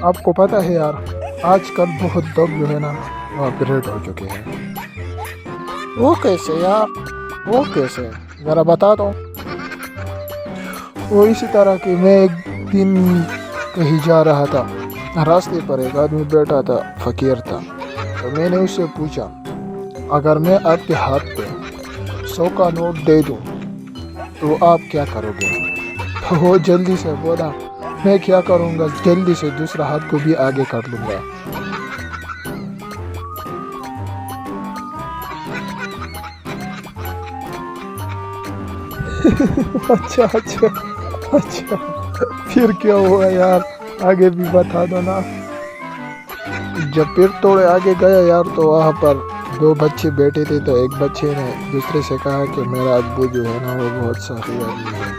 آپ کو پتہ ہے یار، آج کل بہت لوگ جو ہے نا وہ اپگریڈ ہو چکے ہیں۔ وہ کیسے یار؟ وہ کیسے؟ ذرا بتا دو۔ وہ اسی طرح کہ میں ایک دن کہیں جا رہا تھا، راستے پر ایک آدمی بیٹھا تھا، فقیر تھا۔ تو میں نے اس سے پوچھا، اگر میں آپ کے ہاتھ پہ 100 کا نوٹ دے دوں تو آپ کیا کرو گے؟ تو وہ جلدی سے بولا، میں کیا کروں گا، جلدی سے دوسرا ہاتھ کو بھی آگے کر لوں گا۔ اچھا اچھا اچھا، پھر کیا ہوا یار، آگے بھی بتا دو نا۔ جب پھر تھوڑے آگے گیا یار تو وہاں پر 2 بچے بیٹھے تھے، تو ایک بچے نے دوسرے سے کہا کہ میرا ابو جو ہے نا وہ بہت سخی آدمی ہے۔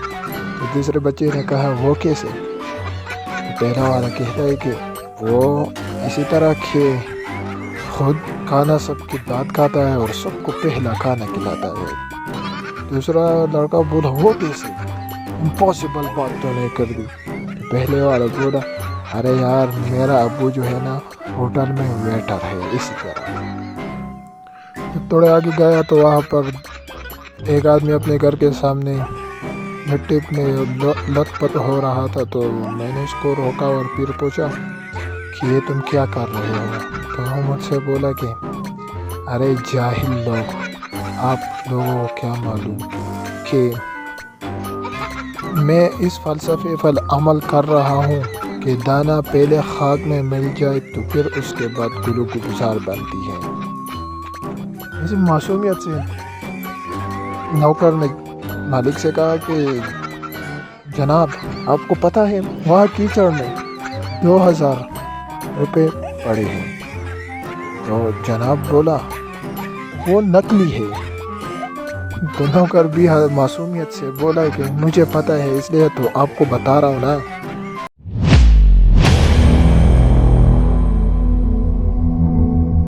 تو دوسرے بچے نے کہا وہ کیسے؟ تو پہلا والا کہتا ہے کہ وہ اسی طرح کہ خود کھانا سب کی بات کھاتا ہے اور سب کو پہلا کھانا کھلاتا ہے۔ دوسرا لڑکا بولا وہ کیسے؟ امپاسبل بات تو نہیں کر دی۔ تو پہلے والا بولا، ارے یار میرا ابو جو ہے نا ہوٹل میں ویٹر ہے، اسی طرح۔ جب تھوڑے آگے گیا تو وہاں پر ایک آدمی اپنے گھر کے سامنے مٹی میں لت پت ہو رہا تھا، تو میں نے اس کو روکا اور پھر پوچھا کہ یہ تم کیا کر رہے ہو؟ تو وہ مجھ سے بولا کہ ارے جاہل لوگ، آپ لوگوں کو کیا معلوم کہ میں اس فلسفے پر عمل کر رہا ہوں کہ دانا پہلے خاک میں مل جائے تو پھر اس کے بعد گلو گلزار بنتی ہے۔ ایسی معصومیت سے نوکر نے مالک سے کہا کہ جناب آپ کو پتہ ہے وہاں کیچڑ میں 2000 روپے پڑے ہیں۔ تو جناب بولا وہ نقلی ہے۔ تو نوکر بھی معصومیت سے بولا کہ مجھے پتہ ہے اس لیے تو آپ کو بتا رہا ہوں نا۔